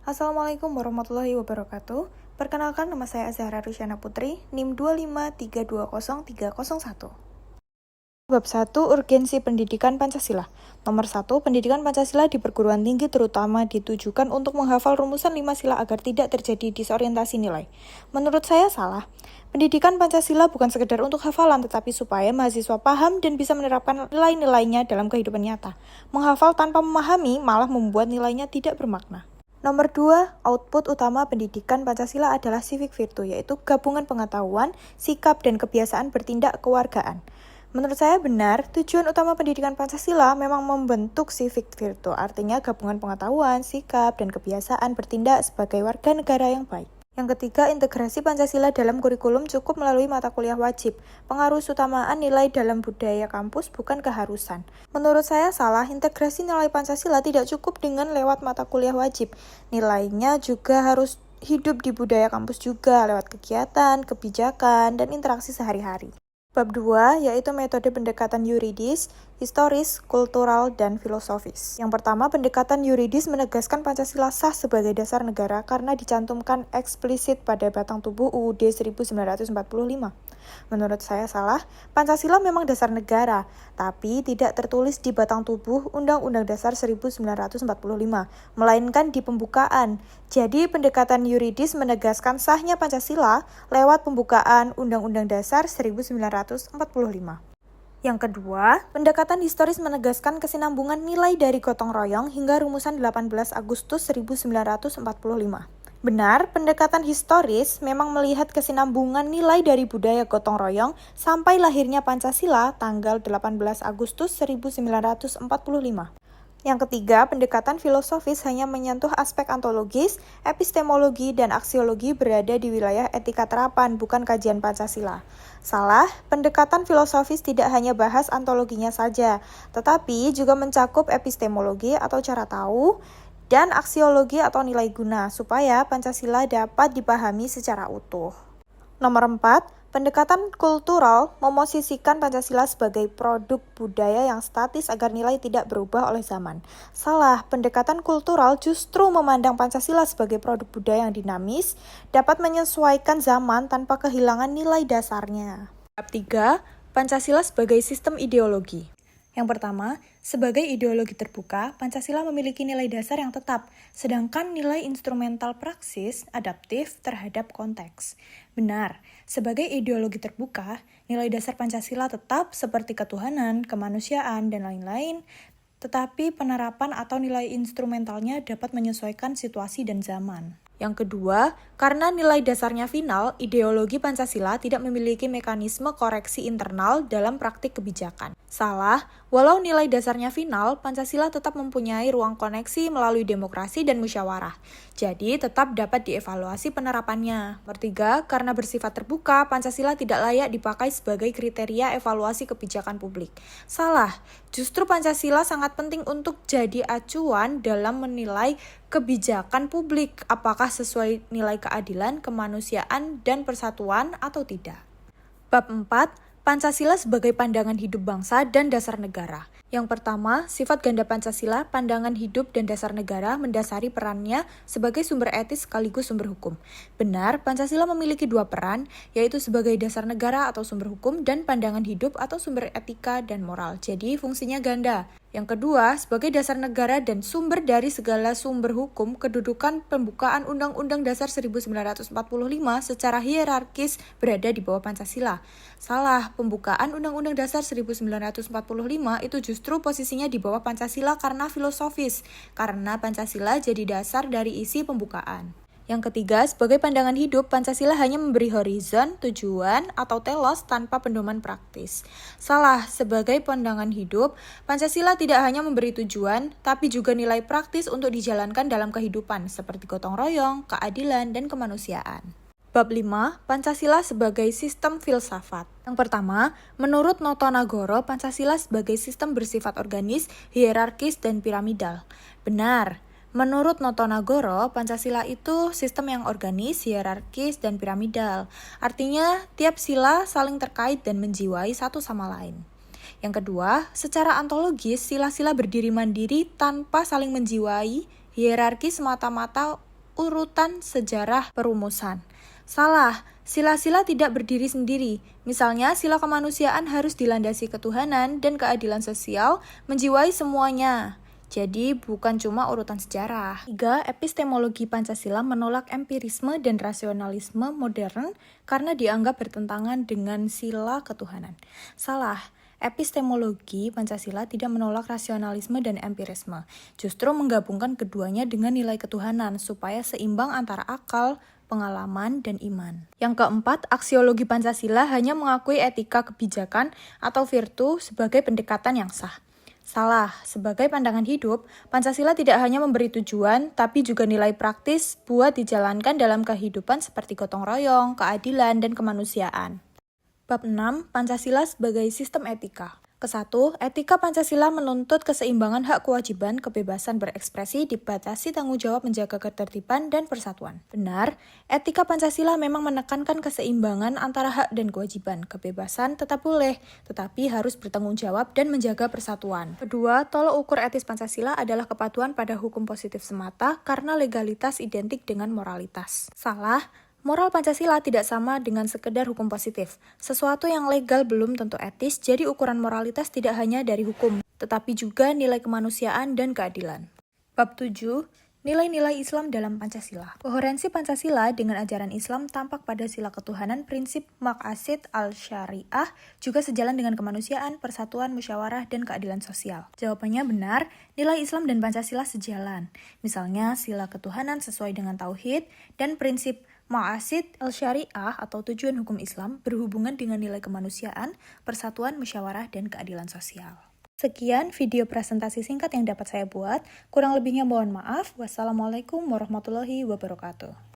Assalamualaikum warahmatullahi wabarakatuh. Perkenalkan, nama saya Azahra Rusyana Putri, NIM 253203001. Bab 1, Urgensi Pendidikan Pancasila. Nomor 1, pendidikan Pancasila di perguruan tinggi terutama ditujukan untuk menghafal rumusan 5 sila agar tidak terjadi disorientasi nilai. Menurut saya salah. Pendidikan Pancasila bukan sekedar untuk hafalan, tetapi supaya mahasiswa paham dan bisa menerapkan nilai-nilainya dalam kehidupan nyata. Menghafal tanpa memahami malah membuat nilainya tidak bermakna. Nomor 2, output utama pendidikan Pancasila adalah civic virtue, yaitu gabungan pengetahuan, sikap, dan kebiasaan bertindak kewargaan. Menurut saya benar, tujuan utama pendidikan Pancasila memang membentuk civic virtue, artinya gabungan pengetahuan, sikap, dan kebiasaan bertindak sebagai warga negara yang baik. Yang ketiga, integrasi Pancasila dalam kurikulum cukup melalui mata kuliah wajib. Pengaruh utamaan nilai dalam budaya kampus bukan keharusan. Menurut saya salah, integrasi nilai Pancasila tidak cukup dengan lewat mata kuliah wajib. Nilainya juga harus hidup di budaya kampus juga lewat kegiatan, kebijakan, dan interaksi sehari-hari. Bab 2, yaitu metode pendekatan yuridis, historis, kultural, dan filosofis. Yang pertama, pendekatan yuridis menegaskan Pancasila sah sebagai dasar negara karena dicantumkan eksplisit pada batang tubuh UUD 1945. Menurut saya salah, Pancasila memang dasar negara, tapi tidak tertulis di batang tubuh Undang-Undang Dasar 1945, melainkan di pembukaan. Jadi, pendekatan yuridis menegaskan sahnya Pancasila lewat pembukaan Undang-Undang Dasar 1945. Yang kedua, pendekatan historis menegaskan kesinambungan nilai dari gotong royong hingga rumusan 18 Agustus 1945. Benar, pendekatan historis memang melihat kesinambungan nilai dari budaya gotong royong sampai lahirnya Pancasila tanggal 18 Agustus 1945. Yang ketiga, pendekatan filosofis hanya menyentuh aspek ontologis, epistemologi, dan aksiologi berada di wilayah etika terapan, bukan kajian Pancasila. Salah, pendekatan filosofis tidak hanya bahas ontologinya saja, tetapi juga mencakup epistemologi atau cara tahu, dan aksiologi atau nilai guna, supaya Pancasila dapat dipahami secara utuh. Nomor 4, pendekatan kultural memosisikan Pancasila sebagai produk budaya yang statis agar nilai tidak berubah oleh zaman. Salah, pendekatan kultural justru memandang Pancasila sebagai produk budaya yang dinamis, dapat menyesuaikan zaman tanpa kehilangan nilai dasarnya. Bab 3, Pancasila sebagai sistem ideologi. Yang pertama, sebagai ideologi terbuka, Pancasila memiliki nilai dasar yang tetap, sedangkan nilai instrumental praksis adaptif terhadap konteks. Benar, sebagai ideologi terbuka, nilai dasar Pancasila tetap seperti ketuhanan, kemanusiaan, dan lain-lain, tetapi penerapan atau nilai instrumentalnya dapat menyesuaikan situasi dan zaman. Yang kedua, karena nilai dasarnya final, ideologi Pancasila tidak memiliki mekanisme koreksi internal dalam praktik kebijakan. Salah, walau nilai dasarnya final, Pancasila tetap mempunyai ruang koneksi melalui demokrasi dan musyawarah. Jadi, tetap dapat dievaluasi penerapannya. Ketiga, karena bersifat terbuka, Pancasila tidak layak dipakai sebagai kriteria evaluasi kebijakan publik. Salah, justru Pancasila sangat penting untuk jadi acuan dalam menilai kebijakan publik, apakah sesuai nilai keadilan, kemanusiaan, dan persatuan atau tidak. Bab 4, Pancasila sebagai pandangan hidup bangsa dan dasar negara. Yang pertama, sifat ganda Pancasila, pandangan hidup dan dasar negara mendasari perannya sebagai sumber etis sekaligus sumber hukum. Benar, Pancasila memiliki dua peran, yaitu sebagai dasar negara atau sumber hukum dan pandangan hidup atau sumber etika dan moral. Jadi, fungsinya ganda. Yang kedua, sebagai dasar negara dan sumber dari segala sumber hukum, kedudukan pembukaan Undang-Undang Dasar 1945 secara hierarkis berada di bawah Pancasila. Salah, pembukaan Undang-Undang Dasar 1945 itu justru posisinya di bawah Pancasila karena filosofis, karena Pancasila jadi dasar dari isi pembukaan. Yang ketiga, sebagai pandangan hidup, Pancasila hanya memberi horizon, tujuan, atau telos tanpa pedoman praktis. Salah, sebagai pandangan hidup, Pancasila tidak hanya memberi tujuan, tapi juga nilai praktis untuk dijalankan dalam kehidupan, seperti gotong royong, keadilan, dan kemanusiaan. Bab 5, Pancasila sebagai sistem filsafat. Yang pertama, menurut Notonagoro, Pancasila sebagai sistem bersifat organis, hierarkis, dan piramidal. Benar. Menurut Notonagoro, Pancasila itu sistem yang organis, hierarkis, dan piramidal. Artinya, tiap sila saling terkait dan menjiwai satu sama lain. Yang kedua, secara ontologis, sila-sila berdiri mandiri tanpa saling menjiwai, hierarki semata-mata urutan sejarah perumusan. Salah, sila-sila tidak berdiri sendiri. Misalnya, sila kemanusiaan harus dilandasi ketuhanan dan keadilan sosial menjiwai semuanya. Jadi, bukan cuma urutan sejarah. 3. Epistemologi Pancasila menolak empirisme dan rasionalisme modern karena dianggap bertentangan dengan sila ketuhanan. Salah. Epistemologi Pancasila tidak menolak rasionalisme dan empirisme, justru menggabungkan keduanya dengan nilai ketuhanan supaya seimbang antara akal, pengalaman, dan iman. Yang keempat, aksiologi Pancasila hanya mengakui etika kebijakan atau virtu sebagai pendekatan yang sah. Salah, sebagai pandangan hidup, Pancasila tidak hanya memberi tujuan, tapi juga nilai praktis buat dijalankan dalam kehidupan seperti gotong royong, keadilan, dan kemanusiaan. Bab 6, Pancasila sebagai sistem etika. Ke-1, etika Pancasila menuntut keseimbangan hak kewajiban, kebebasan berekspresi, dibatasi tanggung jawab menjaga ketertiban dan persatuan. Benar, etika Pancasila memang menekankan keseimbangan antara hak dan kewajiban. Kebebasan tetap boleh, tetapi harus bertanggung jawab dan menjaga persatuan. Kedua, tolok ukur etis Pancasila adalah kepatuhan pada hukum positif semata karena legalitas identik dengan moralitas. Salah. Moral Pancasila tidak sama dengan sekedar hukum positif. Sesuatu yang legal belum tentu etis, jadi ukuran moralitas tidak hanya dari hukum, tetapi juga nilai kemanusiaan dan keadilan. Bab 7. Nilai-nilai Islam dalam Pancasila. Koherensi Pancasila dengan ajaran Islam tampak pada sila ketuhanan, prinsip maqasid al-syariah, juga sejalan dengan kemanusiaan, persatuan, musyawarah, dan keadilan sosial. Jawabannya benar, nilai Islam dan Pancasila sejalan. Misalnya, sila ketuhanan sesuai dengan tauhid, dan prinsip maqasid al-syariah atau tujuan hukum Islam berhubungan dengan nilai kemanusiaan, persatuan, musyawarah, dan keadilan sosial. Sekian video presentasi singkat yang dapat saya buat. Kurang lebihnya mohon maaf. Wassalamualaikum warahmatullahi wabarakatuh.